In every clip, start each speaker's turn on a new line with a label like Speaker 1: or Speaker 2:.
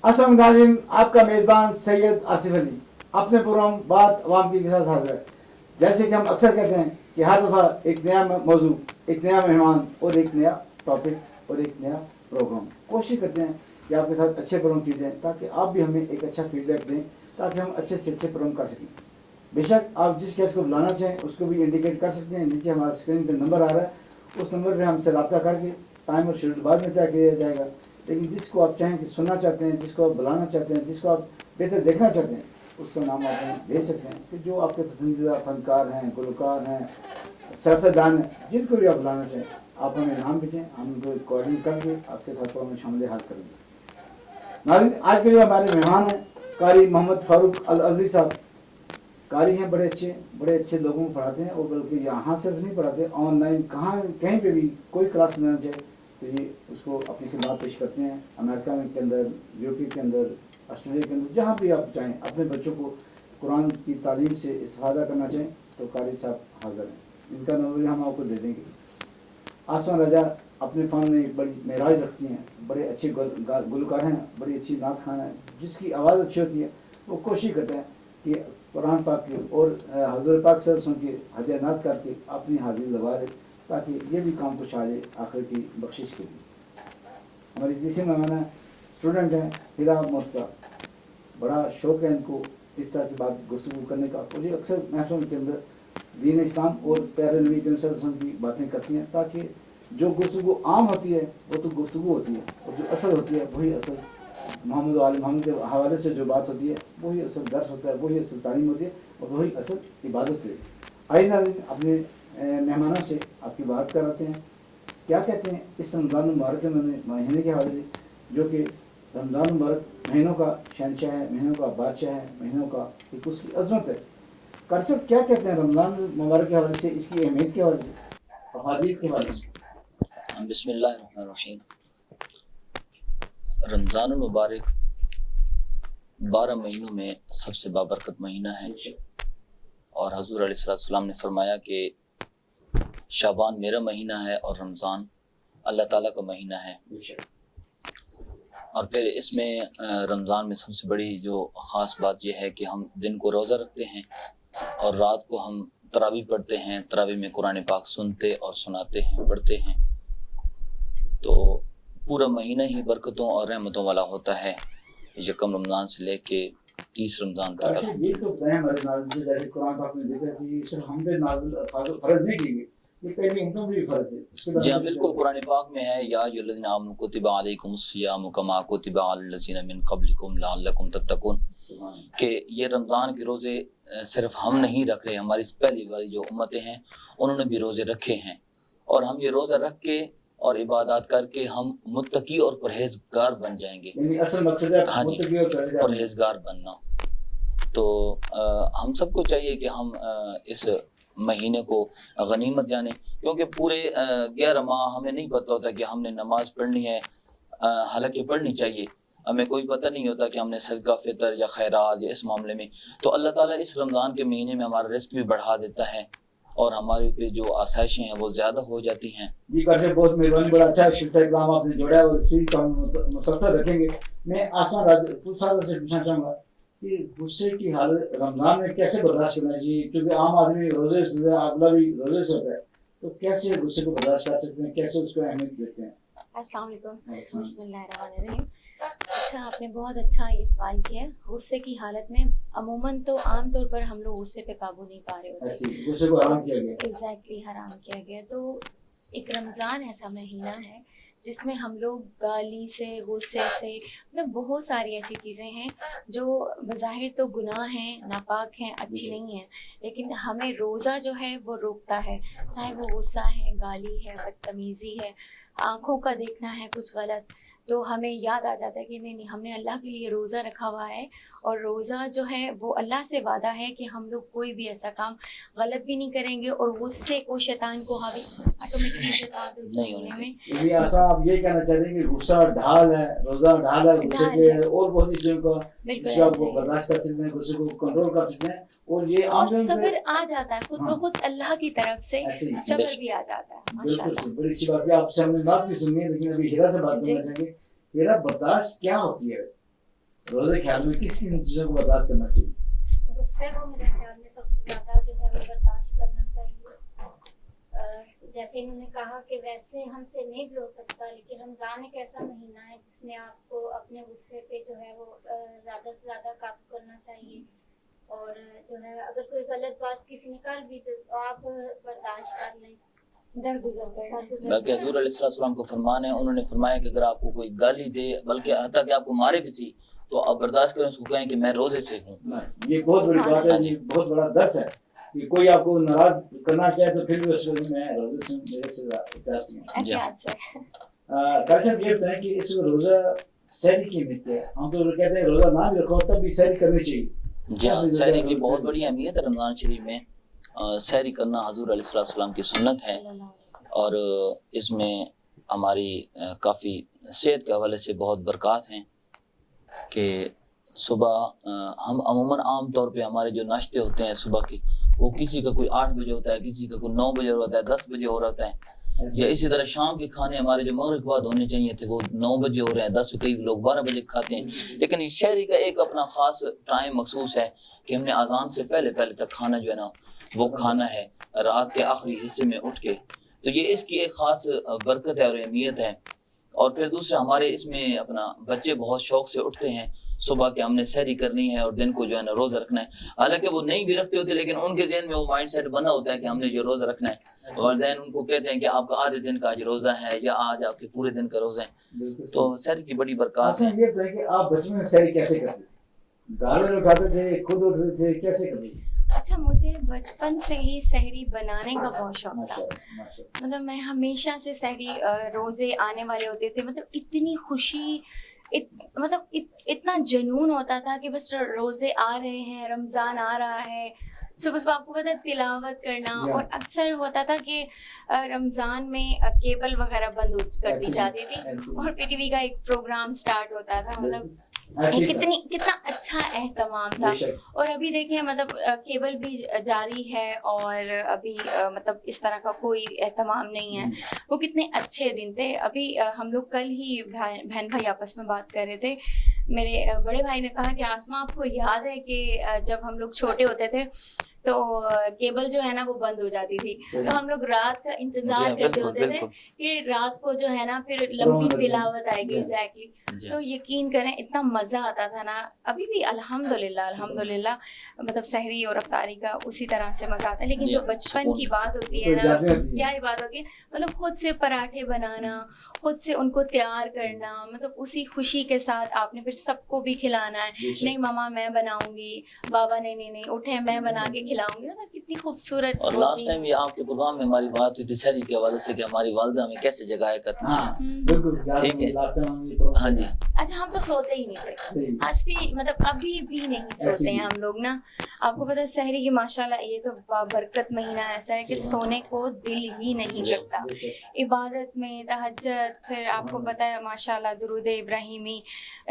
Speaker 1: अस्सलाम नाज़रीन, आपका मेज़बान सैयद आसिफ अली अपने प्रोग्राम बात अवाम की के साथ हाजिर है। जैसे कि हम अक्सर कहते हैं कि हर दफ़ा एक नया मौजू, एक नया मेहमान और एक नया टॉपिक और एक नया प्रोग्राम कोशिश करते हैं कि आपके साथ अच्छे प्रोग्राम किए जाएँ, ताकि आप भी हमें एक अच्छा फीडबैक दें, ताकि हम अच्छे से अच्छे प्रोग्राम कर सकें। बेशक आप जिस गेस्ट को बुलाना चाहें उसको भी इंडिकेट कर सकते हैं। नीचे हमारा स्क्रीन पर नंबर आ रहा है, उस नंबर पर हमसे रब्ता करके टाइम और शेड्यूल बाद में तय किया जाएगा। लेकिन जिसको आप चाहें कि सुनना चाहते हैं, जिसको आप बुलाना चाहते हैं, जिसको आप बेहतर देखना चाहते हैं, उसका नाम आप हमें भेज सकते हैं कि जो आपके पसंदीदा फनकार हैं, गुलकार हैं, सियासतदान हैं, जिनको भी आप बुलाना चाहें आप हमें नाम भेजें, हम उनको रिकॉर्डिंग करके आपके साथ हमें शामिल हाल करेंगे। नाज़रीन, आज के जो हमारे मेहमान हैं कारी मोहम्मद फारूक अल अजीज साहब, कारी हैं, बड़े अच्छे लोगों को पढ़ाते हैं, और बल्कि यहाँ सिर्फ नहीं पढ़ाते, ऑनलाइन कहीं पे भी कोई क्लास लेना चाहे तो ये उसको अपनी खिदमत पेश करते हैं। अमेरिका में के अंदर, यूके के अंदर, ऑस्ट्रेलिया के अंदर, जहाँ भी आप चाहें अपने बच्चों को कुरान की तालीम से इस्तेफादा करना चाहें तो कारी साहब हाजिर हैं। इनका नंबर भी हम आपको दे देंगे। आसमान राजा अपने फ़न में एक बड़ी महराज रखती हैं, बड़े अच्छे गुलकार हैं, बड़ी अच्छी नात खान है, जिसकी आवाज़ अच्छी होती है। वो कोशिश करते हैं कि कुरान पाक की और हज़रत पाक सल्लल्लाहु अलैहि वसल्लम की हदिया नात करके अपनी हाजिरी लगा दे, ताकि ये भी काम कुछ आ जाए आखिर की बख्शिश के लिए। हमारी तीसरे मेहमान स्टूडेंट हैं हिरा मोस्ता, बड़ा शौक़ है इनको इस तरह की बात गुफ्तगू करने का, और ये अक्सर महफिलों के अंदर दीन इस्लाम और प्यारे नबी सल्लल्लाहु अलैहि वसल्लम की बातें करती हैं, ताकि जो गुफ्तगू आम होती है वो तो गुफ्तगू होती है, और जो असल होती है वही असल मोहम्मद वाले मोहम्मद के हवाले से जो बात होती है वही असल दर्स होता है, वही असल तालीम होती है, और वही असल इबादत है। आइए नाज़रीन, अपने मेहमानों से आपकी बात कराते हैं, क्या कहते हैं इस रमज़ान मुबारक महीने के हवाले से, जो कि रमज़ान मुबारक महीनों का शहंशाह है, महीनों का बादशाह है, महीनों का एक उसकी अजमत है। कारी साहब क्या कहते हैं रमज़ान मुबारक के हवाले से, इसकी अहमियत के हवाले से, अहादीस के हवाले से?
Speaker 2: बिस्मिल्लाहिर्रहमानिर्रहीम। रमज़ान मुबारक 12 महीनों में सबसे बाबरकत महीना है, और हज़ूर अलैहिस्सलाम ने फरमाया कि शाबान मेरा महीना है और रमज़ान अल्लाह ताला का महीना है। और फिर इसमें रमज़ान में सबसे बड़ी जो ख़ास बात यह है कि हम दिन को रोज़ा रखते हैं और रात को हम तरावी पढ़ते हैं। तरावी में कुरान पाक सुनते और सुनाते हैं, पढ़ते हैं। तो पूरा महीना ही बरकतों और रहमतों वाला होता है, यकम रमज़ान से लेके 30 रमज़ान तक।
Speaker 1: ये तो हमारे नाज़िल जैसे कुरान पाक में देखा कि सिर्फ हम पे नाज़िल फर्ज नहीं किए, ये पहले उम्मतों पे भी फर्ज है।
Speaker 2: जी हाँ, बिल्कुल कुरान पाक में है, या अय्युहल्लज़ीना आमनू कुतिबा अलैकुमुस्सियामु कमा कुतिबा अलल्लज़ीना मिन क़ब्लिकुम लअल्लकुम तत्तक़ून, कि ये रमज़ान के रोज़े सिर्फ हम नहीं रख रहे, हमारी पहली वाली जो उम्मतें हैं उन्होंने भी रोज़े रखे हैं, और हम ये रोज़ा रख के और इबादत करके हम मुत्तकी और परहेजगार बन जाएंगे।
Speaker 1: असल मकसद है
Speaker 2: हाँ जी, परहेजगार बनना। तो हम सबको चाहिए कि हम इस महीने को गनीमत जाने, क्योंकि पूरे 11 माह हमें नहीं पता होता कि हमने नमाज पढ़नी है, हालांकि पढ़नी चाहिए, हमें कोई पता नहीं होता कि हमने सदका फितर या खैरात या इस मामले में। तो अल्लाह ताला इस रमज़ान के महीने में हमारा रिस्क भी बढ़ा देता है और हमारे पे जो आसाइशें हैं वो ज़्यादा हो जाती हैं।
Speaker 1: जी करके बहुत मेहरबानी, बड़ा अच्छा सिलसिला आपने जोड़ा है और इसी को हम मुसलसल रखेंगे। मैं आसमान राजा से पूछना चाहूँगा कि गुस्से की हालत रमज़ान में कैसे बर्दाश्त करना चाहिए, क्योंकि आम आदमी रोज़े से अगला भी रोज़े से होता है, तो कैसे गुस्से को बर्दाश्त कर सकते हैं, कैसे उसको अहमियत देते हैं?
Speaker 3: अस्सलाम वालेकुम, बिस्मिल्लाहिर्रहमानिर्रहीम। अच्छा, आपने बहुत अच्छा ये सवाल किया है। गुस्से की हालत में अमूमन तो आम तौर पर हम लोग गुस्से पे काबू नहीं पा रहे होते,
Speaker 1: गुस्से को हराम किया गया।
Speaker 3: एग्जैक्टली हराम किया गया। तो एक रमज़ान ऐसा महीना है जिसमें हम लोग गाली से, गुस्से से, मतलब बहुत सारी ऐसी चीज़ें हैं जो बज़ाहिर तो गुनाह हैं, नापाक हैं, अच्छी नहीं है, लेकिन हमें रोज़ा जो है वो रोकता है। चाहे वो गुस्सा है, गाली है, बदतमीज़ी है, आँखों का देखना है कुछ गलत, तो हमें याद आ जाता है कि नहीं, हमने अल्लाह के लिए रोज़ा रखा हुआ है, और रोज़ा जो है वो अल्लाह से वादा है कि हम लोग कोई भी ऐसा काम गलत भी नहीं करेंगे, और गुस्से को शैतान को हावी ऑटोमेटिकली शैतान में
Speaker 1: ये आप ये कहना चाहते हैं कि गुस्सा ढाल है, रोज़ा ढाल है गुस्से के, और बहुत सी चीज़ों का जिससे आपको बर्दाश्त कर सकते हैं, गुस्से को कंट्रोल कर सकते हैं, और ये
Speaker 3: सब्र आ जाता है खुद ब खुद अल्लाह की तरफ से, सब्र भी आ जाता है।
Speaker 1: माशाल्लाह, बड़ी अच्छी बात है। आपसे हमने बात भी सुनी है, लेकिन अभी हीरा से बात करना चाहेंगे। हीरा, बर्दाश्त क्या होती है? روزے ख्याल में किस किन चीज़ों को बर्दाश्त करना चाहिए?
Speaker 4: गुस्से को मेरे ख्याल में सबसे ज्यादा जो है वो बर्दाश्त करना चाहिए। जैसे इन्होंने कहा कि वैसे हमसे नहीं भी हो सकता, लेकिन रमजान एक ऐसा महीना है जिसमें आपको अपने गुस्से पे जो है वो ज्यादा से ज्यादा काबू करना चाहिए, और जो है अगर कोई गलत बात किसी ने कर भी तो आप बर्दाश्त कर लें,
Speaker 2: बल्कि हजूर अलैहिस्सलाम को फरमान है, उन्होंने फरमाया कि अगर आपको कोई गाली दे, बल्कि हत्ता कि आपको मारे भी थी, तो आप बर्दाश्त करें, उसको कहें कि मैं रोजे से हूँ।
Speaker 1: ये बहुत बड़ी बात है, ये बहुत बड़ा दर्स है कि कोई आपको नाराज करना चाहे तो फिर भी उसको मैं रोजे से मेरे से
Speaker 3: एहतियात से।
Speaker 1: कैसे ये बताएं कि इस रोजा सहरी की अहमियत है? हम तो कहते हैं रोजा ना भी रखो तब भी सहरी करनी चाहिए।
Speaker 2: जी हाँ, सहरी की बहुत बड़ी अहमियत है रमजान शरीफ में। सहरी करना हजूर अलैहिस्सलाम की सुन्नत है, और इसमें हमारी काफ़ी सेहत के हवाले से बहुत बरकत हैं कि सुबह हम अमूमन आम तौर पे हमारे जो नाश्ते होते हैं सुबह के, वो किसी का कोई 8 बजे होता है, किसी का कोई 9 बजे होता है, 10 बजे हो रहा होता है, या इसी तरह शाम के खाने हमारे जो मगरिब के बाद होने चाहिए थे वो 9 बजे हो रहे हैं, 10 कई लोग 12 बजे खाते हैं। लेकिन इस शहरी का एक अपना ख़ास टाइम मखसूस है कि हमने अजान से पहले पहले तक खाना जो है ना वो खाना है रात के आखिरी हिस्से में उठ के, तो ये इसकी एक ख़ास बरकत है और अहमियत है। और फिर दूसरा हमारे इसमें अपना बच्चे बहुत शौक से उठते हैं सुबह के, हमने सहरी करनी है और दिन को जो है ना रोज़ा रखना है। हालांकि वो नहीं भी रखते होते, लेकिन उनके जहन में वो माइंड सेट बना होता है कि हमने जो रोज़ा रखना है। और देन उनको कहते हैं कि आपका आधे दिन का आज रोज़ा है या आज आपके पूरे दिन का रोज़ा है। तो सहरी की बड़ी बरकत है।
Speaker 1: ये बताइए कि आप बचपन में सहरी कैसे करते थे? गाल में उठाते थे, खुद उठते थे, कैसे करते थे?
Speaker 3: अच्छा, मुझे बचपन से ही सहरी बनाने का बहुत शौक था। मतलब मैं हमेशा से सहरी रोज़े आने वाले होते थे, मतलब इतनी खुशी, इतना जुनून होता था कि बस रोज़े आ रहे हैं, रमज़ान आ रहा है। सुबह सुबह आपको पता है तिलावत करना, और अक्सर होता था कि रमज़ान में केबल वगैरह बंद कर दी जाती थी और पीटीवी का एक प्रोग्राम स्टार्ट होता था। मतलब कितना अच्छा एहतमाम था। और अभी देखें मतलब केबल भी जारी है और अभी मतलब इस तरह का कोई एहतमाम नहीं है। वो कितने अच्छे दिन थे। अभी हम लोग कल ही बहन भाई आपस में बात कर रहे थे, मेरे बड़े भाई ने कहा कि आसमा आपको याद है कि जब हम लोग छोटे होते थे तो केबल जो है ना वो बंद हो जाती थी, तो हम लोग रात का इंतजार करते होते थे कि रात को जो है ना फिर लंबी तिलावत आएगी। एग्जैक्टली। तो यकीन करें इतना मजा आता था ना। अभी भी अल्हम्दुलिल्लाह मतलब सहरी और अफ्तारी का उसी तरह से मजा आता है। लेकिन जो बचपन की बात होती है ना, क्या ही बात होगी, मतलब खुद से पराठे बनाना, खुद से उनको तैयार करना, मतलब उसी खुशी के साथ आपने फिर सबको भी खिलाना है। नहीं मामा मैं बनाऊंगी, बाबा नहीं उठे मैं बना के खिलाऊंगी, ना कितनी खूबसूरत।
Speaker 2: और लास्ट टाइम ये आपके प्रोग्राम में हमारी बात हुई थी सहरी के हवाले से कि हमारी वालिदा हमें कैसे जगाया करती है। ठीक है, हाँ जी।
Speaker 3: अच्छा, हम तो सोते ही नहीं थे असली, मतलब अभी भी नहीं सोते हैं हम लोग ना। आपको पता है सहरी की माशाल्लाह ये तो बरकत महीना ऐसा है कि सोने को दिल ही नहीं करता। इबादत में तहज्जुद, फिर आपको पता है माशाल्लाह दुरूद इब्राहिमी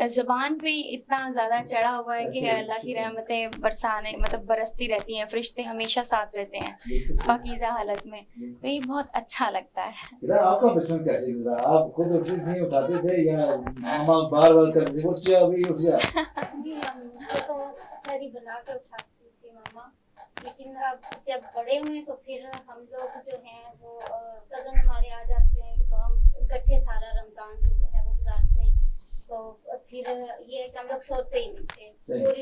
Speaker 3: ज़बान पे इतना ज़्यादा चढ़ा हुआ है कि अल्लाह की रहमतें बरसाने मतलब बरसती रहती हैं, फरिश्ते हमेशा साथ रहते हैं पाकीज़ा हालत में। तो ये बहुत अच्छा लगता है।
Speaker 1: आपका बचपन कैसे गुजरा? आप खुद उठते थे, उठाते थे, या मामा बार करते थे उठ जा अभी उठ जा?
Speaker 4: तो सहरी बना के उठाती थी मामा, लेकिन अब जब बड़े हुए तो फिर हम लोग जो हैं वो कज़न हमारे आ जाते हैं, तो हम इकट्ठे सारा रमजान जो है वो गुजारते हैं। तो फिर ये कि हम लोग सोते ही नहीं थे,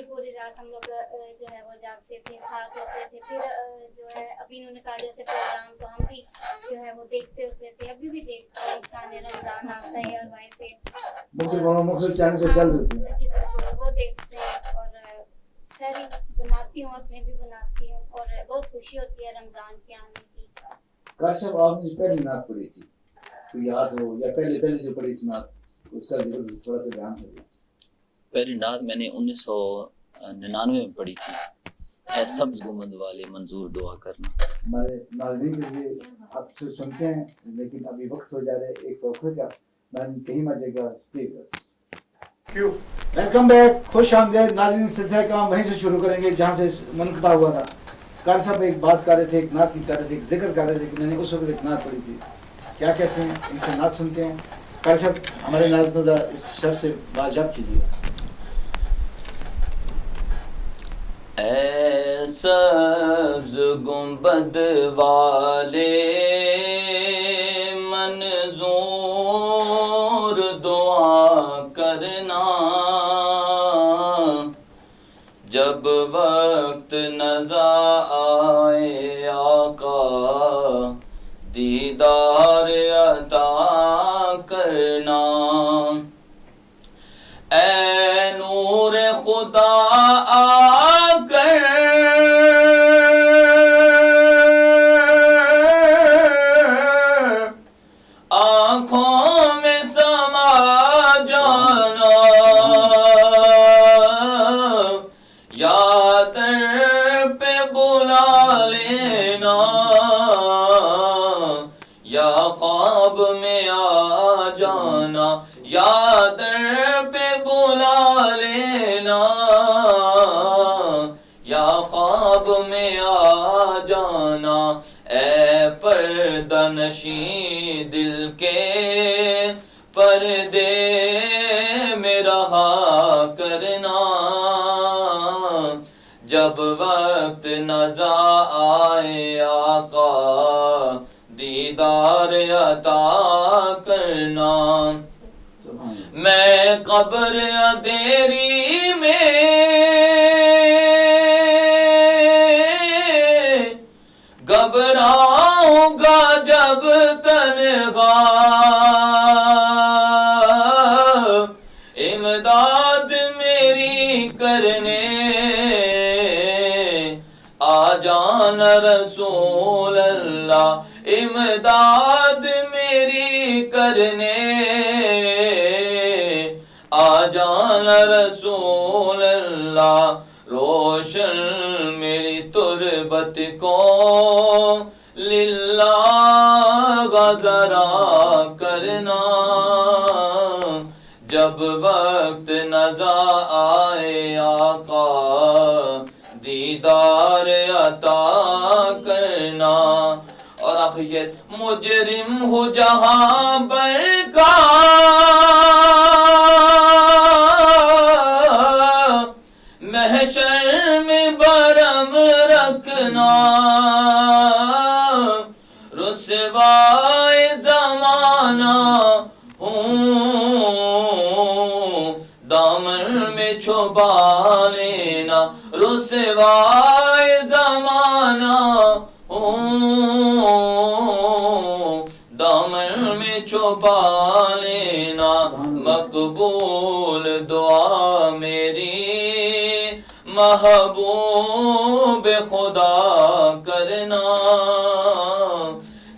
Speaker 4: पूरी रात हम लोग जो है वो जागते थे, साथ होते थे। फिर जो है अभी इन्होंने कहा जैसे प्रोग्राम, तो हम भी जो है वो देखते होते थे, अभी भी देखते हैं। खाने रमजान आता है और वहीं पे
Speaker 1: चैनल पे चल देते हैं,
Speaker 4: वो देखते हैं। और सहरी बनाती हूँ, मैं भी बनाती हूँ, और बहुत खुशी होती है रमजान के आने की।
Speaker 1: काश आपने पहली नात पढ़ी थी तो याद हो, या पहले जो पढ़ी थी नात उसका जरूर थोड़ा सा ध्यान हो।
Speaker 2: पहली नात मैंने 1999 में पढ़ी थी, ऐ सब्ज़ गुंबद वाले मंजूर दुआ करना।
Speaker 1: हमारे नाज़रीन के लिए आप सुनते हैं, लेकिन अभी वक्त हो जा रहा है एक तोहफे का, मैं कहीं मजेगा। क्यों? वेलकम बैक, खुश आमदीद नाज़रीन। सिलसिला का वहीं से शुरू करेंगे जहाँ से मुनक़ता हुआ था। कार साहब एक बात कर रहे थे, एक नात की कर रहे थे, एक जिक्र कर रहे थे कि मैंने उस वक्त एक नात पढ़ी थी। क्या कहते हैं, इनसे नात सुनते हैं। कार साहब हमारे नात इस शब्द से बाजाब कीजिएगा।
Speaker 2: سبز گنبد والے منظور دعا کرنا، جب وقت نظر آئے آقا دیدار عطا کرنا۔ اے نور خدا آ کر آنکھوں میں سما جانا، یا در پہ بلا لینا، یا خواب میں آ جانا، یا در پہ بلا لینا، یا خواب میں آ جانا۔ اے پردہ نشیں دل کے پردے میں رہا کرنا، جب وقت نظر آئے آقا دیدار عطا کرنا۔ میں قبر اندھیری میں گھبراؤں گا جب تنہا، امداد میری کرنے آ جانا رسول اللہ، امداد میری کرنے آ جانا رسول اللہ۔ روشن میری تربت کو للہ ذرا کرنا، جب وقت نظر آئے آقا دیدار عطا کرنا۔ اور آخر مجرم ہو جہاں بر کا محشر میں برم رکھنا، رسوائے زمانہ ہوں دامن میں چھپا لینا، رسوائے زمانہ ہوں دامن میں چھپا لینا، مقبول دعا میری محبوب خدا کرنا،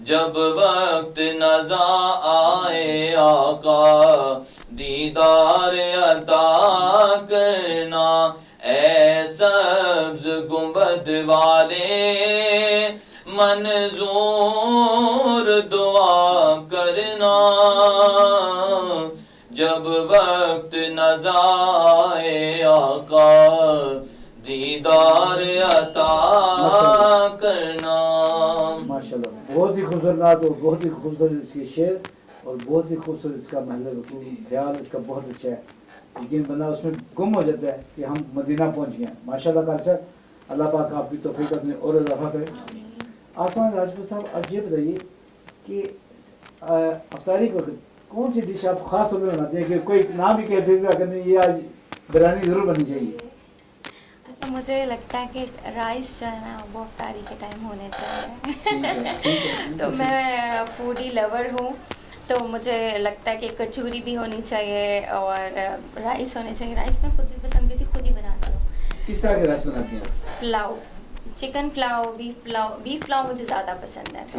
Speaker 2: جب وقت نظر آئے آقا دیدار عطا کرنا۔ اے سبز گنبد والے منظور دعا کرنا، جب وقت نظر آئے آقا دیدار عطا کرنا۔
Speaker 1: ماشاءاللہ بہت ہی خوبصورت اور بہت ہی خوبصورت اس کے شعر اور بہت ہی خوبصورت اس کا محل رکوع، خیال اس کا بہت اچھا ہے، لیکن بندہ اس میں گم ہو جاتا ہے کہ ہم مدینہ پہنچ گئے ہیں۔ ماشاءاللہ قاری صاحب اللہ پاک آپ کی توفیق اپنے اور اضافہ کرے۔ آسمان راجپوت صاحب آپ یہ بتائیے کہ افطاری کے وقت کون سی ڈش آپ خاص طور پہ بناتے ہیں کہ کوئی نام بھی کہہ کرنے یہ آج بریانی ضرور بننی چاہیے؟
Speaker 3: اچھا مجھے لگتا ہے کہ رائس جو ہے نا وہ افطاری کے ٹائم ہونے چاہیے، تو میں فوڈی لور ہوں، تو مجھے لگتا ہے کہ کچوری بھی ہونی چاہیے اور رائس ہونے چاہیے۔ رائس میں خود بھی پسند کرتی، خود ہی بناتی ہوں۔
Speaker 1: کس طرح کے رائس بناتی ہیں؟
Speaker 3: پلاؤ، چکن پلاؤ، بیف پلاؤ مجھے زیادہ پسند ہے، تو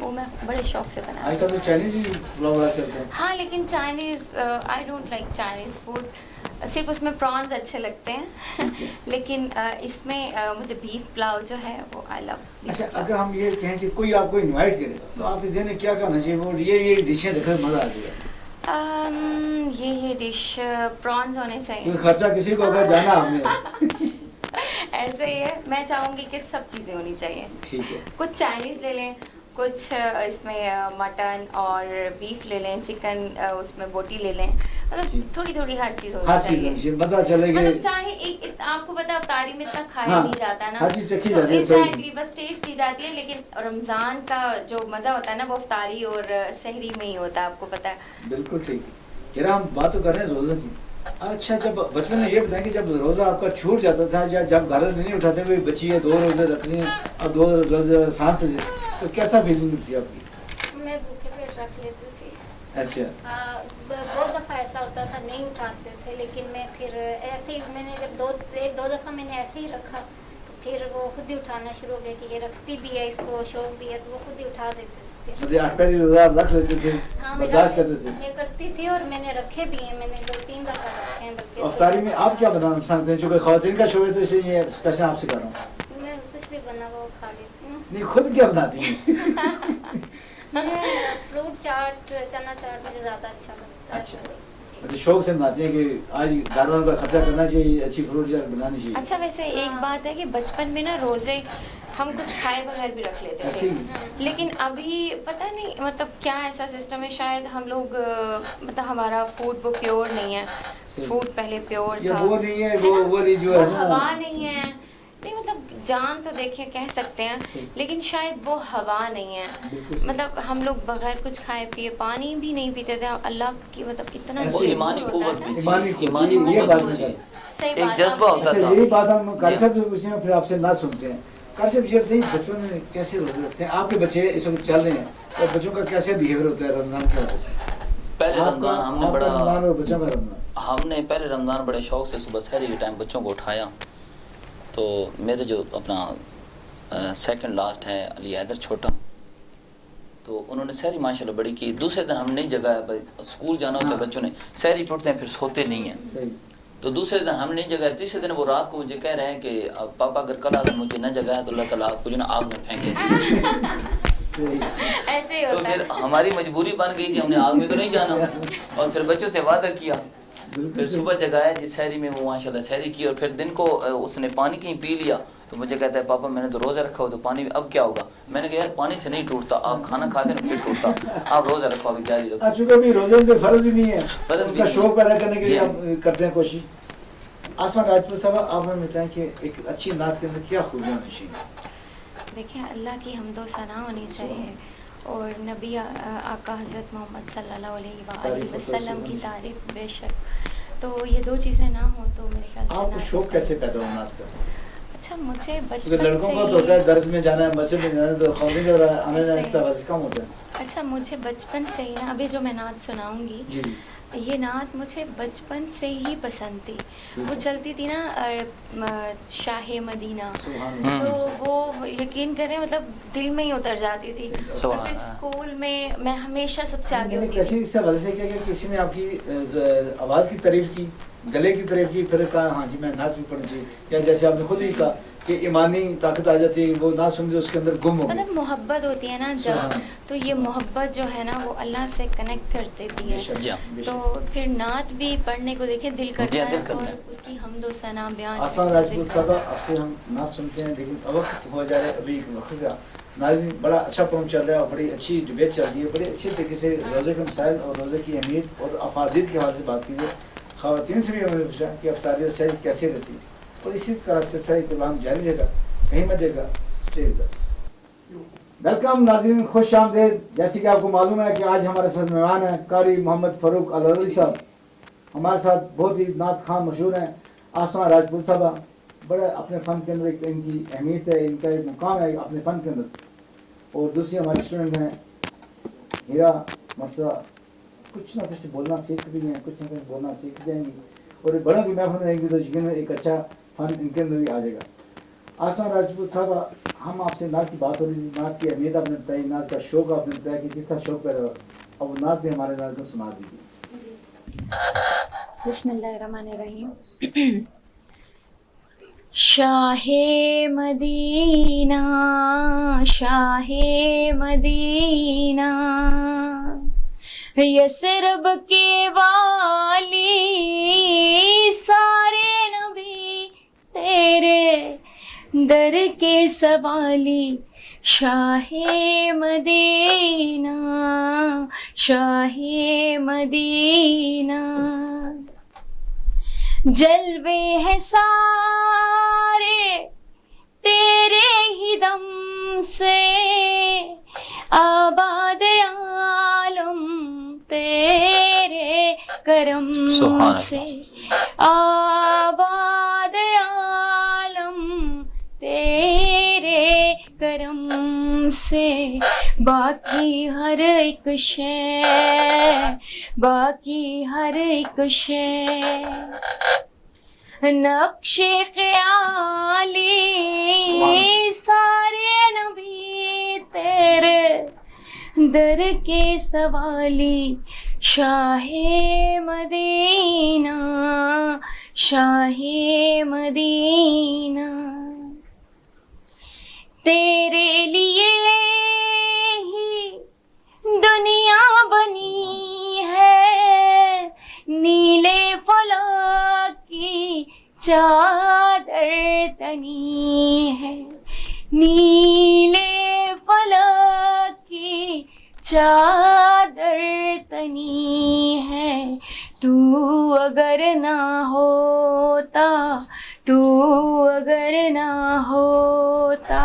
Speaker 3: وہ میں بڑے شوق سے بناتی ہوں۔
Speaker 1: آج کل تو چائنیز ہی پلاؤ بڑا چلتا ہے۔
Speaker 3: ہاں لیکن Chinese I don't like Chinese food, صرف اس میں پرانز اچھے لگتے ہیں، لیکن اس میں مجھے بیف پلاؤ جو ہے وہ آئی لو۔
Speaker 1: اچھا اگر ہم یہ کہیں کہ کوئی آپ کو انوائٹ کرے تو آپ کے ذہن میں کیا کہنا چاہیے؟ وہ یہ ڈشیں دیکھ کر مزہ آ جائے گا؟
Speaker 3: یہ ڈش پرانز ہونے چاہیے۔
Speaker 1: کوئی خرچہ کسی کو اگر جانا ہم نے
Speaker 3: ایسے ہی ہے، میں چاہوں گی کہ سب چیزیں ہونی چاہیے۔
Speaker 1: ٹھیک ہے،
Speaker 3: کچھ چائنیز لے لیں، کچھ اس میں مٹن اور بیف لے لیں، چکن اس میں بوٹی لے لیں، مطلب تھوڑی تھوڑی ہر چیز ہونی چاہیے،
Speaker 1: پتہ چلے گی
Speaker 3: مطلب چاہے ایک आपको पता है अफ्तारी में इतना खाया
Speaker 1: हाँ,
Speaker 3: नहीं जाता ना,
Speaker 1: हर चीज़ चखी
Speaker 3: तो
Speaker 1: जाती है, सही।
Speaker 3: एग्जैक्टली बस टेस्ट की जाती है, लेकिन रमज़ान का जो मज़ा होता है ना वो अफ्तारी और सहरी में ही होता है, आपको पता है।
Speaker 1: बिल्कुल ठीक है। जरा हम बात तो कर रहे हैं रोज़े की। अच्छा, जब बचपन में ये बताएं कि जब रोज़ा आपका छूट जाता था या जब घर नहीं उठाते हुए बची है 2 रोज़े रखनी है और 2 रोज़े सांस ले, तो कैसा फीलिंग थी आपकी?
Speaker 4: मैं भूखे पेट रख लेती थी।
Speaker 1: अच्छा,
Speaker 4: बहुत दफ़ा ऐसा होता था नहीं उठाते थे, लेकिन मैं फिर ऐसे ही मैंने जब 1-2 दफ़ा मैंने ऐसे ही रखा, तो फिर वो खुद ही उठाना शुरू हो गया कि ये रखती भी है, इसको शौक भी है, तो वो खुद ही उठा देते थे।
Speaker 1: मतलब 8 पहली रोज़ा आप रख लेते थे,
Speaker 4: हाँ,
Speaker 1: बर्दाश्त करते थे।
Speaker 4: मैं करती थी और मैंने रखे भी हैं, मैंने 2-3 दफ़ा रखे हैं बल्कि।
Speaker 1: अफ्तारी में आप क्या बनाना पसंद करते हैं? चूँकि ख़वातीन का शो है तो इसलिए ये स्पेशल आपसे कर रहा हूँ।
Speaker 4: मैं कुछ भी बना वो खा लेती हूँ।
Speaker 1: नहीं, खुद क्या बनाती हैं?
Speaker 4: मैं फ्रूट चाट, चना चाट मुझे ज़्यादा अच्छा लगता है।
Speaker 1: अच्छा, मतलब शौक से बनाती हैं कि आज घर वालों का खर्चा करना चाहिए, अच्छी फ्रूट चाट बनानी चाहिए।
Speaker 3: अच्छा, वैसे एक बात है कि बचपन में ना रोज़े हम कुछ खाए बगैर भी रख लेते
Speaker 1: ऐसे
Speaker 3: थे,
Speaker 1: ही।
Speaker 3: लेकिन अभी पता नहीं मतलब क्या ऐसा सिस्टम है, शायद हम लोग मतलब हमारा फूड वो प्योर नहीं है,
Speaker 1: सही।
Speaker 3: फूड पहले प्योर
Speaker 1: ये
Speaker 3: था,
Speaker 1: वो नहीं है,
Speaker 3: ना?
Speaker 1: वो नहीं जो
Speaker 3: वो
Speaker 1: है ना।
Speaker 3: हवा नहीं है, नहीं मतलब जान तो देखिए कह सकते हैं,
Speaker 1: सही।
Speaker 3: लेकिन शायद वो हवा नहीं है।
Speaker 1: बिल्कुल सही।
Speaker 3: मतलब हम लोग बगैर कुछ खाए पिए पानी भी नहीं पीते थे, अल्लाह की मतलब इतना
Speaker 1: ऐसे
Speaker 2: वो
Speaker 1: ही।
Speaker 2: ईमानी
Speaker 3: होता
Speaker 2: कुव्वत
Speaker 3: था।
Speaker 2: भी
Speaker 1: ईमानी
Speaker 2: थी, ईमानी
Speaker 1: कुव्वत, ये
Speaker 2: कुव्वत
Speaker 1: बात
Speaker 2: भी
Speaker 1: नहीं
Speaker 2: थी।
Speaker 1: करते।
Speaker 3: सही
Speaker 2: एक
Speaker 3: बात
Speaker 2: जज्बा
Speaker 3: है।
Speaker 2: होता
Speaker 1: अच्छा,
Speaker 2: था।
Speaker 1: यही बात हम
Speaker 2: जी।
Speaker 1: काशिफ से पूछे हैं, फिर आपसे ना सुनते हैं। काशिफ, ये बताइए बचपन में कैसे रोजे रखते हैं? आपके बच्चे इस वक्त चल रहे हैं, तो बच्चों का कैसे बिहेवियर होता है रमजान की वजह से?
Speaker 2: पहले
Speaker 1: आपका-
Speaker 2: रमजान हमने
Speaker 1: आपका
Speaker 2: बड़ा
Speaker 1: रमजान और बच्चों का रमजान।
Speaker 2: हमने पहले रमज़ान बड़े शौक से सुबह सहरी के टाइम बच्चों को उठाया। तो मेरे जो अपना सेकंड लास्ट है अली हैदर छोटा, तो उन्होंने सहरी माशाल्लाह बड़ी की। दूसरे दिन हम नहीं जगाया, भाई स्कूल जाना होता है
Speaker 1: हाँ।
Speaker 2: बच्चों ने, सहरी पढ़ते हैं फिर सोते नहीं हैं,
Speaker 1: सही।
Speaker 2: तो दूसरे दिन हम नहीं जगाया। तीसरे दिन वो रात को मुझे कह रहे हैं कि अब पापा अगर कल अगर मुझे न जगाया तो अल्लाह ताला आपको जो ना आग में फेंकेगा।
Speaker 1: सही।
Speaker 3: ऐसे ही
Speaker 2: तो
Speaker 3: होता
Speaker 2: फिर
Speaker 3: है।
Speaker 2: हमारी मजबूरी बन गई थी, हमने आग में तो नहीं जाना, और फिर बच्चों से वादा किया।
Speaker 1: बिल्कुल
Speaker 2: फिर
Speaker 1: सही।
Speaker 2: सुबह जगाया जिस सहरी में, वो माशाल्लाह सहरी की, और फिर दिन को उसने पानी कहीं पी लिया, तो मुझे कहता है पापा मैंने तो रोज़ा रखा हो तो पानी अब क्या होगा? मैंने कहा यार पानी से नहीं टूटता, आप खाना खाते ना फिर टूटता, आप रोज़ा रखो अभी जारी रखो।
Speaker 1: आप चूंकि अभी रोजे में फर्ज भी नहीं है,
Speaker 2: फर्ज भी
Speaker 1: उनका
Speaker 2: नहीं
Speaker 1: शौक पैदा करने के लिए
Speaker 2: जी।
Speaker 1: आप करते हैं कोशिश। आसमान राजपूत साहब, आप हमें बताएं कि एक अच्छी नात के अंदर क्या खूबियाँ होनी चाहिए?
Speaker 3: देखिए, अल्लाह की हम्दो सना होनी चाहिए और नबी आका हज़रत मोहम्मद सल्लल्लाहु अलैहि वसल्लम की तारीफ बेशक, तो ये 2 चीज़ें ना हो तो मेरे ख्याल से
Speaker 1: आपको
Speaker 3: नात
Speaker 1: शौक
Speaker 3: का-
Speaker 1: कैसे पैदा हुआ नात का?
Speaker 3: अच्छा, मुझे
Speaker 1: क्योंकि
Speaker 3: बचपन
Speaker 1: लड़कों
Speaker 3: से
Speaker 1: का तो होता है दर्ज में जाना है, मस्जिद में जाना है, तो खाने का आने जाने
Speaker 3: सही।
Speaker 1: से वजह कम होता है।
Speaker 3: अच्छा, मुझे बचपन से ही ना, अभी जो मैं नात सुनाऊंगी
Speaker 1: जी जी।
Speaker 3: ये नात मुझे बचपन से ही पसंद थी। वो चलती थी ना शाह मदीना,
Speaker 1: सुभान अल्लाह।
Speaker 3: तो वो यकीन करें मतलब दिल में ही उतर जाती थी। और
Speaker 2: सुभान
Speaker 3: फिर
Speaker 2: अल्लाह।
Speaker 3: स्कूल में मैं हमेशा सबसे आगे
Speaker 1: मैंने
Speaker 3: होती थी।
Speaker 1: किसी से वजह से क्या कि किसी ने आपकी आवाज़ की तारीफ की, गले की तारीफ की, फिर कहा हाँ जी मैं नाच भी पढ़नी चाहिए, या जैसे आपने खुद ही कहा कि ईमानी ताकत आ जाती है, वो नाच सुनते उसके अंदर गुम हो गई।
Speaker 3: मतलब मोहब्बत होती है ना जब,
Speaker 1: हाँ।
Speaker 3: तो ये मोहब्बत जो है ना वो अल्लाह से कनेक्ट कर देती है।
Speaker 1: बेशक,
Speaker 2: जी हाँ।
Speaker 1: बेशक।
Speaker 3: तो फिर नात भी पढ़ने को देखिए दिल करता
Speaker 2: जी हाँ, दिल
Speaker 3: है
Speaker 2: करता
Speaker 3: और
Speaker 2: है।
Speaker 3: उसकी हम्दो सना बयान
Speaker 1: आसमान
Speaker 3: करने को दिल
Speaker 1: राजपूत
Speaker 3: करता
Speaker 1: साहब,
Speaker 3: है।
Speaker 1: आपसे हम नाच सुनते हैं, लेकिन वक्त हो जा रहा है, अभी एक वक्त का नाज़रीन बड़ा अच्छा प्रोग्राम चल रहा है और बड़ी अच्छी डिबेट चल रही है, बड़े अच्छे तरीके से रोज़े के मसाइल और रोज़े की अहमियत और अफादियत के हवाले से बात कीजिए। ख़वातीन से भी हमने पूछा कि अफ्तारी और सहरी कैसे रहती है, और इसी तरह से सहरी का नाम जारी रहेगा, कहीं मत देगा। वेलकम नाज़रीन, खुश आमदेद। जैसे कि आपको मालूम है कि आज हमारे साथ मेहमान हैं कारी मोहम्मद फ़ारूक अल-अदवी साहब, हमारे साथ बहुत ही नात खान मशहूर हैं। आसमान राजपूत साहब बड़े अपने फ़न के अंदर एक इनकी अहमियत है, इनका एक मुकाम है अपने फ़न के अंदर। और दूसरी हमारी स्टूडेंट हैं हीरा मसरा, कुछ ना कुछ बोलना सीख भी हैं, कुछ ना कुछ बोलना सीख जाएंगी, और बड़ों की महफिल में रहेंगी तो यकीन एक अच्छा फ़न इनके अंदर भी आ जाएगा। आसमान राजपूत साहब, हम आपसे नात की बात हो रही थी, नात की अहमियत आपने बताई, नात का शौक आपने बताया कि किस तरह शौक पैदा हुआ, अब वो नात भी हमारे नात को सुना दीजिए।
Speaker 3: बिस्मिल्लाहिर्रहमानिर्रहीम। Shah Medina, Shah Medina, Yathrib के वाली, सारे नबी तेरे दर के सवाली। शाहे मदीना, शाहे मदीना, जलवे हैं सारे तेरे ही दम से, आबाद आलम तेरे करम
Speaker 2: सुभान
Speaker 3: से, आबाद आलम तेरे करम से। बाकी हर एक शय, बाकी हर एक शय नक्शे ख्याली सारे नबी तेरे दर के सवाली। शाहे मदीना, शाहे मदीना, तेरे लिए ही दुनिया बनी है, नीले फलक की चादर तनी है, नीले फलक की चादर तनी है। तू अगर ना होता, तू अगर ना होता,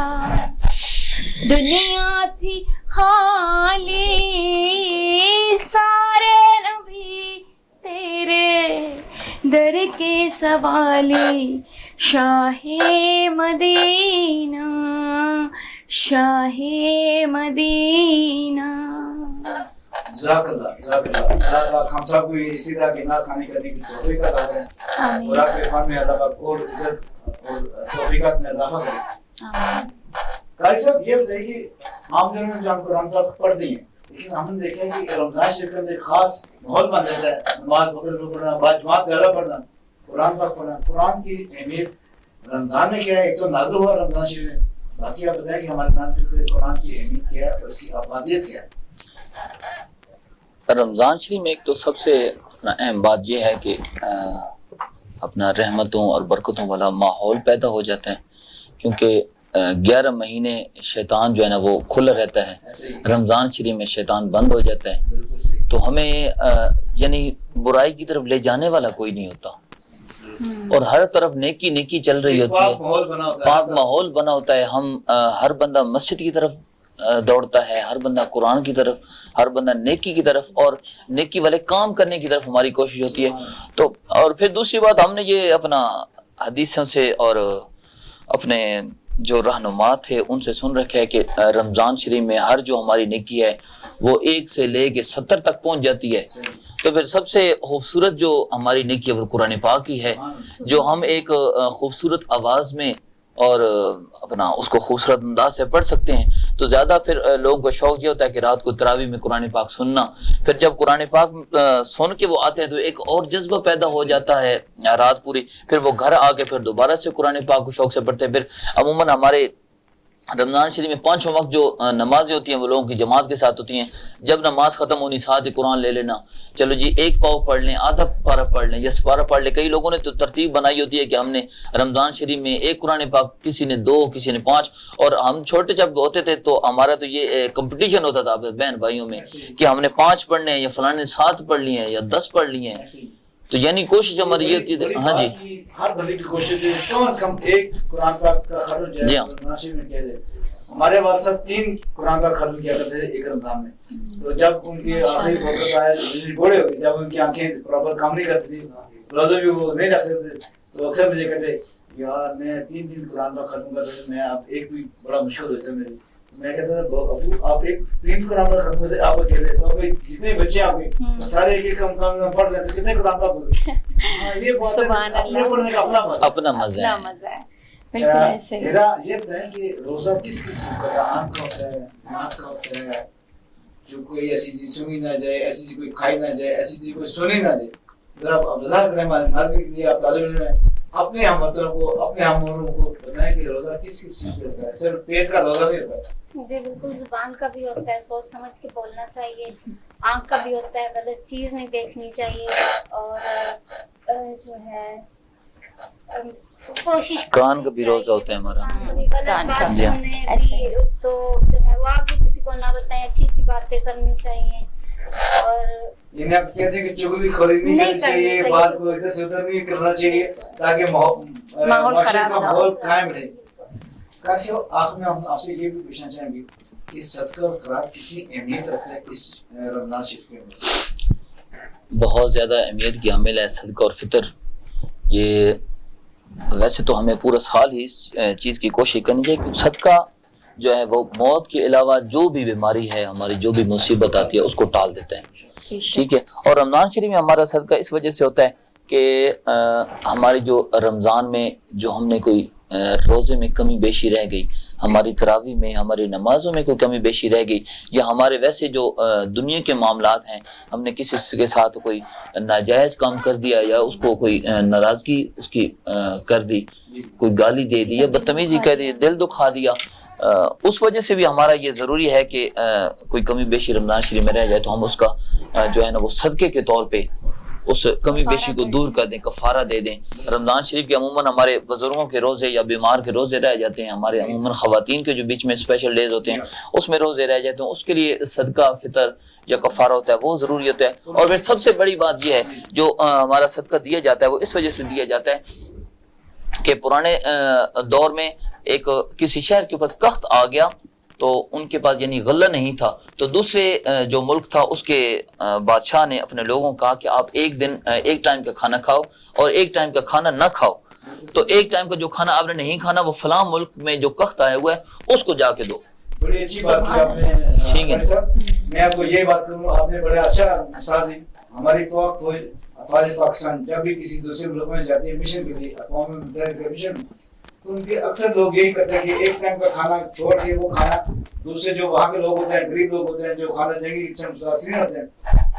Speaker 3: दुनिया थी खाली सारे नबी तेरे दर के सवाली। Shah Medina, Shah Medina.
Speaker 1: जज़ाकल्लाह। हम सब को इसी तरह के नात खाने करने की तौफीक अता करें और आपके इरफान में अल्लाह पाक और इज्जत और तौफीकात में इजाफा करें। कारी साहब ये बताइए कि आम दिनों में जो हम कुरान पाक पढ़ते हैं, लेकिन हमने देखा है कि रमजान शरीफ के अंदर एक खास माहौल बन जाता है, नमाज वगैरह पढ़ना, बाजमात ज्यादा पढ़ना, कुरान पाक पढ़ना। कुरान की अहमियत रमजान में क्या है? एक तो नाज़िल हुआ रमजान शरीफ में, बाकी आप बताएं कि हमारे नाज़ में कुरान की अहमियत क्या है और उसकी अफादियत क्या है?
Speaker 2: रमज़ान शरीफ में एक तो सबसे अपना अहम बात यह है कि अपना रहमतों और बरकतों वाला माहौल पैदा हो जाता है, क्योंकि 11 महीने शैतान जो है ना वो खुला रहता है, रमज़ान शरीफ में शैतान बंद हो जाता है। तो हमें यानी बुराई की तरफ ले जाने वाला कोई नहीं होता और हर तरफ नेकी नेकी चल रही होती है, पाक माहौल बना होता है। हम हर बंदा मस्जिद की तरफ दौड़ता है, हर बंदा कुरान की तरफ, हर बंदा नेकी की तरफ और नेकी वाले काम करने की तरफ हमारी कोशिश होती है। तो और फिर दूसरी बात, हमने ये अपना हदीसों से और अपने जो रहनुमा थे उनसे सुन रखा है कि रमज़ान शरीफ में हर जो हमारी नेकी है वो 1 से लेके 70 तक पहुंच जाती है। तो फिर सबसे खूबसूरत जो हमारी नेकी है वो कुरान पाक ही है, जो हम एक खूबसूरत आवाज़ में और अपना उसको खूबसूरत अंदाज से पढ़ सकते हैं। तो ज़्यादा फिर लोगों को शौक ये होता है कि रात को तरावी में कुरान पाक सुनना, फिर जब कुरान पाक सुन के वो आते हैं तो एक और जज्बा पैदा हो जाता है रात पूरी, फिर वो घर आके फिर दोबारा से कुरान पाक को शौक से पढ़ते हैं। फिर अमूमन हमारे रमज़ान शरीफ में 5 वक्त जो नमाजें होती हैं वो लोगों की जमात के साथ होती हैं। जब नमाज ख़त्म होनी साथ ही कुरान ले लेना, चलो जी 1 पाव पढ़ लें, आधा पारा पढ़ लें या पारा पढ़ लें। कई लोगों ने तो तरतीब बनाई होती है कि हमने रमज़ान शरीफ में 1 कुरान पाक, किसी ने 2, किसी ने 5। और हम छोटे जब होते थे तो हमारा तो ये कंपटीशन होता था बहन भाइयों में कि हमने 5 पढ़ने हैं या फलाने ने 7 पढ़ लिए हैं या 10 पढ़ लिए हैं। तो यानी कोशिश हमारी ये होती है। हाँ जी,
Speaker 1: हर बंदे की कोशिश है कम से कम 1 कुरान पाक का खत्म किया जाए। नाशिर में कहते हमारे वाले साहब 3 कुरान का खत्म किया करते थे एक रमजान में। तो जब उनकी आखिरी वक्त आया, बूढ़े हो गए, जब उनकी आंखें प्रॉपर काम नहीं करती थी, रोज़े भी वो नहीं रख सकते, तो अक्सर मुझे कहते यार मैं 3 कुरान का खत्म कर रहा, मैं अब एक भी बड़ा मुश्किल होता है मेरे। मैं कहता था अबू आप 3 कुरान का खत्म करते आप अकेले, तो भाई जितने बच्चे आपके सारे एक कम में पढ़ रहे तो कितने कुरान का पढ़े। ये बात है, अपने पढ़ने का अपना मजा है। मेरा ये बताएं कि रोजा किस चीज का होता है? आम का होता है, नाक का होता है, जो कोई ऐसी चीज सुनी ना जाए, ऐसी चीज कोई खाई ना जाए, ऐसी चीज कोई सुनी ना जाए। जरा बाजार करें हमारे नाज़रीन के लिए, आप तालिब इल्म हैं, अपने हम मतलब को अपने हम को बताएं कि रोजा किस चीज का होता है? सिर्फ पेट का रोजा नहीं होता
Speaker 4: जी, बिल्कुल जुबान का भी होता है, सोच समझ के बोलना चाहिए। आँख का भी होता है, गलत चीज नहीं देखनी चाहिए, और जो है कोशिश
Speaker 2: कान का भी रोजा होता है हमारा,
Speaker 4: कान का ऐसे तो जो है वो आप भी किसी को ना बताएं, अच्छी अच्छी बातें करनी चाहिए। اور
Speaker 1: یعنی آپ کہتے ہیں کہ چغلی خوری نہیں کرنی چاہیے, بات کو ادھر سے ادھر نہیں کرنا چاہیے تاکہ معاشرے کا ماحول قائم رہے. کاشی آخر میں ہم آپ سے یہ بھی پوچھنا چاہیں گے کہ صدقہ اور خیرات کتنی اہمیت رکھتا ہے اس رمضان شریف کے اندر؟
Speaker 2: بہت زیادہ اہمیت کی حامل ہے صدقہ اور فطر. یہ ویسے تو ہمیں پورا سال ہی اس چیز کی کوشش کرنی چاہیے کہ صدقہ جو ہے وہ موت کے علاوہ جو بھی بیماری ہے, ہماری جو بھی مصیبت آتی ہے اس کو ٹال دیتا ہے. ٹھیک ہے, اور رمضان شریف میں ہمارا صدقہ اس وجہ سے ہوتا ہے کہ ہماری جو رمضان میں جو ہم نے کوئی روزے میں کمی بیشی رہ گئی, ہماری تراویح میں, ہماری نمازوں میں کوئی کمی بیشی رہ گئی, یا ہمارے ویسے جو دنیا کے معاملات ہیں, ہم نے کسی کے ساتھ کوئی ناجائز کام کر دیا یا اس کو کوئی ناراضگی اس کی کر دی, کوئی گالی دے دی یا بدتمیزی کر دی, دل دکھا دیا, اس وجہ سے بھی ہمارا یہ ضروری ہے کہ کوئی کمی بیشی رمضان شریف میں رہ جائے تو ہم اس کا جو ہے نا وہ صدقے کے طور پہ اس کمی بیشی کو دور کر دیں, کفارہ دے دیں. رمضان شریف کے عموماً ہمارے بزرگوں کے روزے یا بیمار کے روزے رہ جاتے ہیں, ہمارے عموماً خواتین کے جو بیچ میں اسپیشل ڈیز ہوتے ہیں اس میں روزے رہ جاتے ہیں, اس کے لیے صدقہ فطر یا کفارہ ہوتا ہے وہ ضروری ہوتا ہے. اور پھر سب سے بڑی بات یہ ہے جو ہمارا صدقہ دیا جاتا ہے وہ اس وجہ سے دیا جاتا ہے کہ پرانے دور میں ایک کسی شہر کے اوپر قحط آ گیا تو ان کے پاس یعنی غلہ نہیں تھا, تو دوسرے جو ملک تھا اس کے بادشاہ نے اپنے لوگوں کو کہا کہ آپ ایک ٹائم کا کھانا کھاؤ اور ایک ٹائم کا کھانا نہ کھاؤ. تو ایک ٹائم کا جو کھانا آپ نے نہیں کھانا وہ فلاں ملک میں جو قحط آیا ہوا ہے اس کو جا کے دو.
Speaker 1: بڑی اچھی بات کی آپ نے. ٹھیک ہے صاحب, میں آپ کو یہ بات کروں, آپ نے بڑا اچھا مثال دی. ہماری فوج افواج پاکستان جب بھی کسی دوسرے ملک میں جاتی ہے مشن کے لیے, اقوام متحدہ کے مشن, تو ان کے اکثر لوگ یہی کرتے ہیں کہ ایک ٹائم کا کھانا چھوڑ کے وہ کھانا دوسرے جو وہاں کے لوگ ہوتے ہیں, غریب لوگ ہوتے ہیں, جو کھانا جنگی سے متاثرین ہوتے ہیں,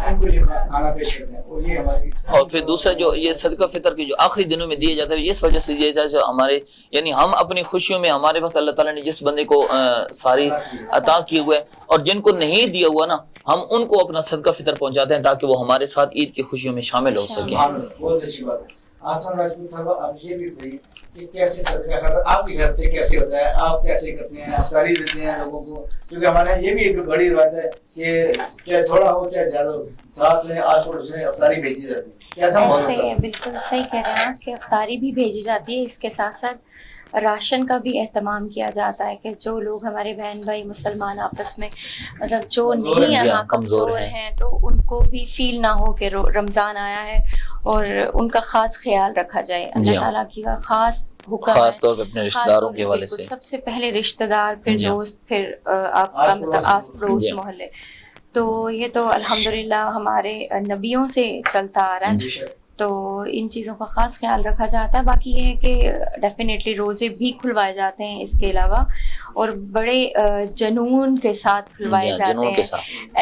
Speaker 1: ان کو یہ کھانا پیش کرتے ہیں. اور یہ ہماری
Speaker 2: اور پھر دوسرا جو یہ صدقہ فطر کی جو آخری دنوں میں دیا جاتا ہے اس وجہ سے دیا جاتا ہے ہمارے یعنی ہم اپنی خوشیوں میں ہمارے پاس اللہ تعالیٰ نے جس بندے کو ساری عطا کیے ہوئے اور جن کو نہیں دیا ہوا نا, ہم ان کو اپنا صدقہ فطر پہنچاتے ہیں تاکہ وہ ہمارے ساتھ عید کی خوشیوں میں شامل ہو سکیں.
Speaker 1: بہت اچھی بات ہے. آسمان راجپوت صاحب, آپ یہ بھی بتائیے کہ کیسے صدقہ خیرات آپ کے گھر سے کیسے ہوتا ہے, آپ کیسے کرتے ہیں, افطاری دیتے ہیں لوگوں کو, کیونکہ ہمارے یہاں یہ بھی ایک بڑی روایت ہے کہ چاہے تھوڑا ہو چاہے زیادہ ہو, ساتھ میں آس پڑوس میں افطاری بھیجی جاتی ہے. کیسا ماحول
Speaker 3: صحیح ہے, بالکل صحیح کہہ رہے ہیں آپ کہ افطاری بھی بھیجی جاتی ہے, اس کے ساتھ ساتھ راشن کا بھی اہتمام کیا جاتا ہے کہ جو لوگ ہمارے بہن بھائی مسلمان آپس میں مطلب جو نہیں یہاں کمزور ہیں تو ان کو بھی فیل نہ ہو کہ رمضان آیا ہے, اور ان کا خاص خیال رکھا جائے. اللہ تعالیٰ کی خاص حکم ہے,
Speaker 2: خاص طور پہ اپنے رشتہ داروں کے حوالے سے,
Speaker 3: سب سے پہلے رشتہ دار, پھر دوست, پھر آپ کا مطلب آس پڑوس محلے. تو یہ تو الحمدللہ ہمارے نبیوں سے چلتا آ رہا ہے, تو ان چیزوں کا خاص خیال رکھا جاتا ہے. باقی یہ ہے کہ ڈیفینیٹلی روزے بھی کھلوائے جاتے ہیں اس کے علاوہ, اور بڑے جنون کے ساتھ کھلوائے جاتے ہیں,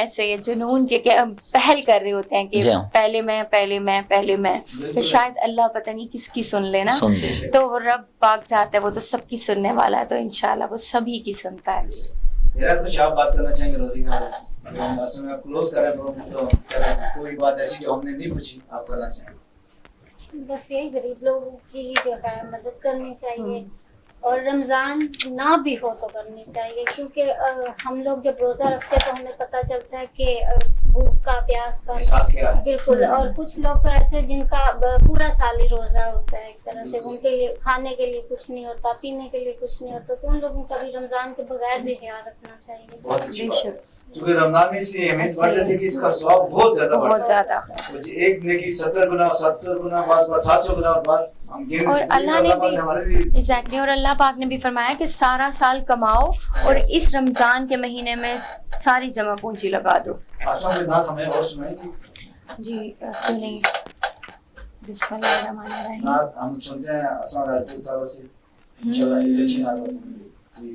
Speaker 3: ایسے جنون کے کہ پہل کر رہے ہوتے ہیں کہ پہلے میں کہ شاید اللہ پتہ نہیں کس کی سن لینا, تو رب پاک ذات ہے وہ تو سب کی سننے والا ہے, تو انشاءاللہ وہ سبھی کی سنتا ہے.
Speaker 1: ذرا کچھ آپ بات کرنا چاہیں گے روزی کا, ہم اصل میں کلوز کر رہے ہیں تو کوئی بات ایسی جو ہم نے نہیں پوچھی آپ کرنا چاہیں گے؟
Speaker 4: بس یہی غریب لوگوں کی جو ہے مدد کرنی چاہیے, اور رمضان نہ بھی ہو تو کرنی چاہیے, کیونکہ ہم لوگ جب روزہ رکھتے ہیں تو ہمیں پتہ چلتا ہے کہ بھوک کا, پیاس کا, بالکل. اور کچھ لوگ تو ایسے جن کا پورا سال ہی روزہ ہوتا ہے ایک طرح سے, ان کے لیے کھانے کے لیے کچھ نہیں ہوتا, پینے کے لیے کچھ نہیں ہوتا, تو ان لوگوں کا بھی رمضان کے بغیر بھی خیال رکھنا چاہیے.
Speaker 1: بہت اچھی بات ہے, کیونکہ رمضان میں اس لیے اہمیت بڑھ جاتی ہے کہ اس کا ثواب بہت زیادہ بڑھتا ہے. ایک نیکی 70 گنا 700 گنا,
Speaker 3: اور اللہ نے بھی ایگزیکٹلی, اور اللہ پاک نے بھی فرمایا کہ سارا سال کماؤ اور اس رمضان کے مہینے میں ساری جمع پونجی لگا دو. جی کیوں نہیں, بسم اللہ الرحمن الرحیم.
Speaker 1: ہم سنتے ہیں آسمان راجپوت صاحب سے انشاءاللہ.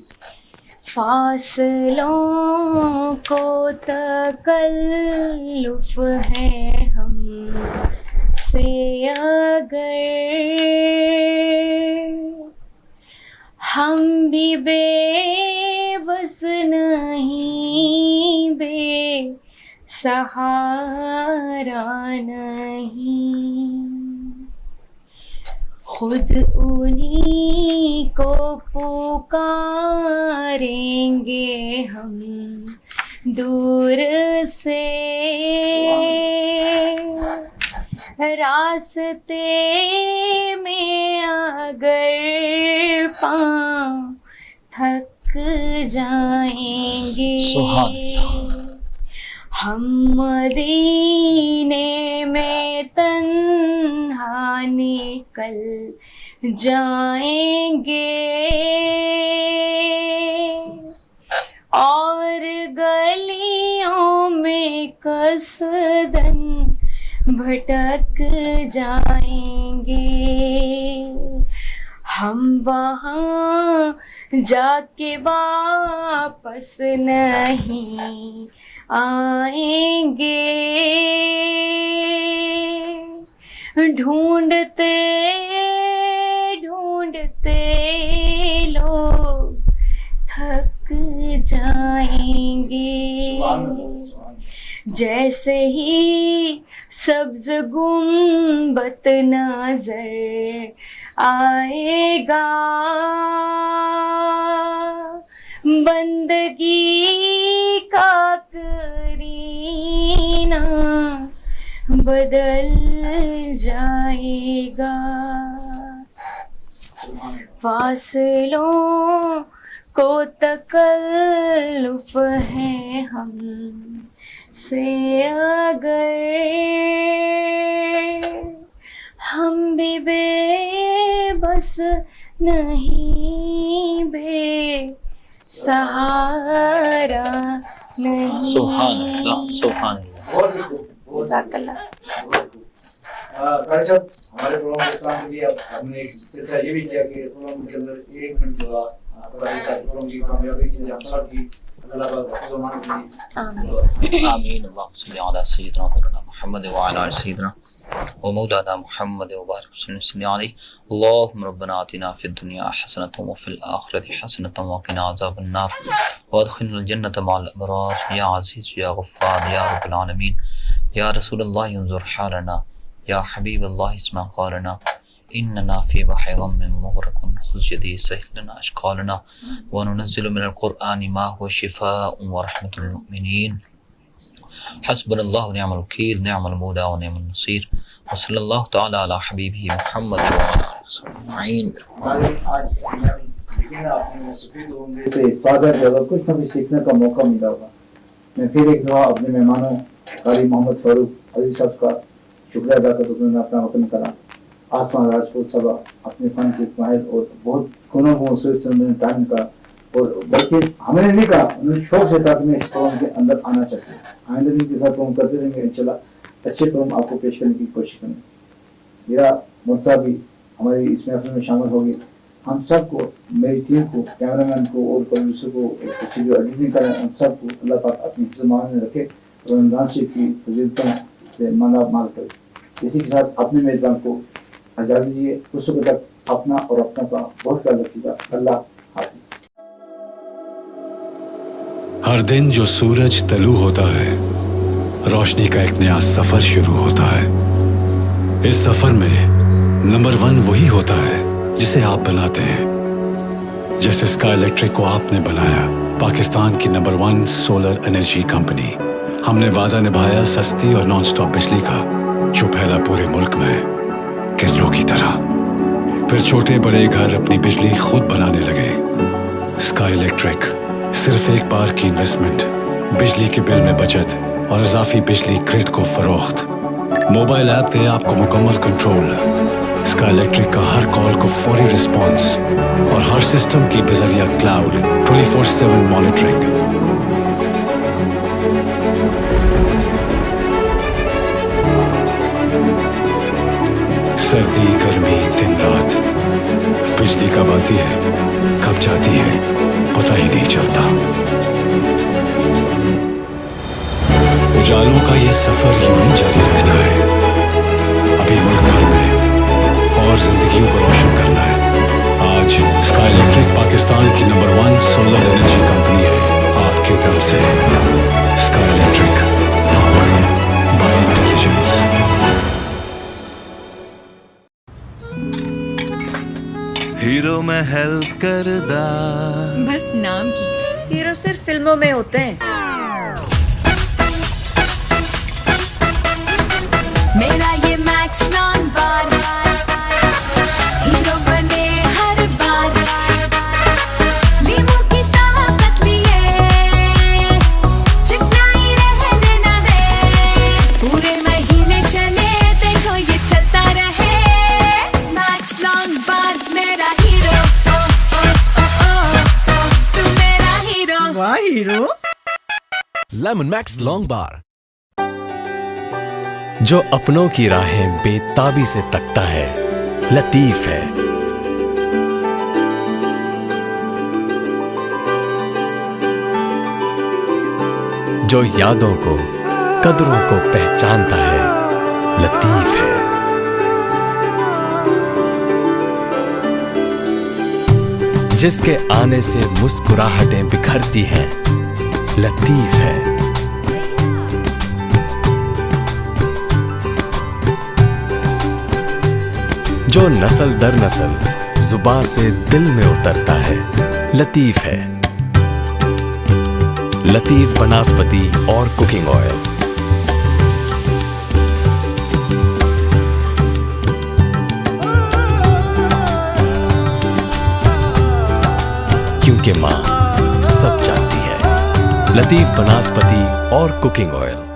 Speaker 3: فاصلوں کو تکلف ہے ہم سے اگر ہم بھی بے بس نہیں, بے سہارا نہیں, خود انہی کو پکاریں گے ہم دور سے راستے میں اگر پاؤں تھک جائیں گے
Speaker 2: سبحان
Speaker 3: ہم مدینے میں تنہا نکل جائیں گے اور گلیوں میں قصدن بھٹک جائیں گے ہم وہاں جا کے واپس نہیں آئیں گے ڈھونڈتے ڈھونڈتے لوگ تھک جائیں گے جیسے ہی سبز گنبد نظر آئے گا بندگی کا کرینہ بدل جائے گا فاصلوں کو تکلف ہے ہم سے اگر ہم بھی بے بس نہیں بے سہارا نہیں
Speaker 2: سبحان اللہ سبحان اللہ
Speaker 3: جزاک اللہ
Speaker 1: قاری صاحب ہمارے پروگرام کے اسلام کے لیے ہم نے ایک سلسلہ یہ بھی کیا کہ پروگرام کے اندر 1 منٹ جو قاری صاحب پروگرام کی کامیابی کے لیے ہم سب کی اللہ کا حفظ و امان کیجیے
Speaker 2: آمین اللہم صلی علی سیدنا محمد وعلی آل سیدنا ومولانا محمد وبارک وسلم علیہ اللہم ربنا آتنا فی الدنیا حسنۃ وفی الآخرۃ حسنۃ وقنا عذاب النار وادخلنا الجنۃ مع الابرار یا عزیز یا غفار یا رب العالمین یا رسول اللہ انظر حالنا یا حبیب اللہ اسمع قالنا اننا فی بحر غم مغرق خذ یدی سهل لنا اشقالنا وننزل من القرآن ما هو شفاء ورحمة للمؤمنين حسبنا الله ونعم الوکیل نعم المولى ونعم النصير وصلی اللہ تعالی علی حبیبہ محمد وعلی آلہ اجمعین.
Speaker 1: لیکن آپ نے سفید عمرے سے استفادہ کیا ہوگا کچھ نہ کچھ سیکھنے کا موقع ملا ہوگا. میں پھر ایک دفعہ اپنے مہمانوں قاری محمد فاروق عزیز صاحب کا شکریہ ادا کرتا ہوں کہ انہوں نے اپنا وقت نکالا. آسمان راجپوت صاحب اپنے فن کے ماہر اور بہت گنوں کو اس میں ٹائم کا اور بلکہ ہمیں نہیں کہا انہوں نے شوق سے کہا کہ میں اس پروگرام کے اندر آنا چاہتا ہوں. آئندہ بھی ان کے ساتھ پروگرام کرتے رہیں گے انشاءاللہ اچھے پروگرام آپ کو پیش کرنے کی کوشش کریں گے. میرا مرزا بھی ہماری اس محفل میں شامل ہوگی. ہم سب کو میری ٹیم کو کیمرہ مین کو اور پروڈیوسر کو اچھی جو ایڈیٹنگ کریں ان سب کو اللہ پاک اپنی زمان میں رکھے اور رمضان شریف کی فضیلتوں سے مالا مال کرے. اسی کے ساتھ اپنے میزبان کو اجازت دیجیے. اس وقت تک اپنا اور اپنا کا بہت خیال رکھیے گا. اللہ حافظ.
Speaker 5: ہر دن جو سورج طلوع ہوتا ہے روشنی کا ایک نیا سفر شروع ہوتا ہے. اس سفر میں نمبر 1 وہی ہوتا ہے جسے آپ بناتے ہیں. جیسے اسکائی الیکٹرک کو آپ نے بنایا پاکستان کی نمبر 1 سولر انرجی کمپنی. ہم نے وعدہ نبھایا سستی اور نان سٹاپ بجلی کا جو پھیلا پورے ملک میں کرنوں کی طرح. پھر چھوٹے بڑے گھر اپنی بجلی خود بنانے لگے. اسکائی الیکٹرک صرف ایک بار کی انویسٹمنٹ، بجلی کے بل میں بچت اور اضافی بجلی گرڈ کو فروخت. موبائل ایپ دے آپ کو مکمل کنٹرول. اسکائی الیکٹرک کا ہر کال کو فوری رسپانس اور ہر سسٹم کی بذریعہ کلاؤڈ 24/7 مانیٹرنگ. سردی گرمی دن رات بجلی کب آتی ہے کب جاتی ہے پتہ ہی نہیں چلتا. اجالوں کا یہ سفر یوں ہی جاری رکھنا ہے. ابھی ملک بھر میں اور زندگیوں کو روشن کرنا ہے. آج اسکائی الیکٹرک پاکستان کی نمبر 1 سولر انرجی کمپنی ہے. آپ کے دم سے sky electric powered by intelligence.
Speaker 6: Hero میں ہیلپ کردہ
Speaker 7: بس نام کی
Speaker 8: ہیرو صرف فلموں میں ہوتے ہیں.
Speaker 7: मेरा ये मैक्स नॉन बार, हीरो बने हर बार, लीमू की ताकत लिए चिकनाई रहने न दे, पूरे महीने चले देखो ये चलता रहे, मैक्स नॉन बार मेरा हीरो, ओ ओ ओ ओ ओ तू मेरा हीरो।
Speaker 8: वाह हीरो।
Speaker 9: लेमन मैक्स लॉन्ग बार, जो अपनों की राहें बेताबी से तकता है, लतीफ है। जो यादों को, कदरों को पहचानता है, लतीफ है। जिसके आने से मुस्कुराहटें बिखरती हैं, लतीफ है। जो नस्ल दर नस्ल जुबां से दिल में उतरता है, लतीफ है। लतीफ वनस्पति और कुकिंग ऑयल। क्योंकि मां सब जानती है। लतीफ वनस्पति और कुकिंग ऑयल।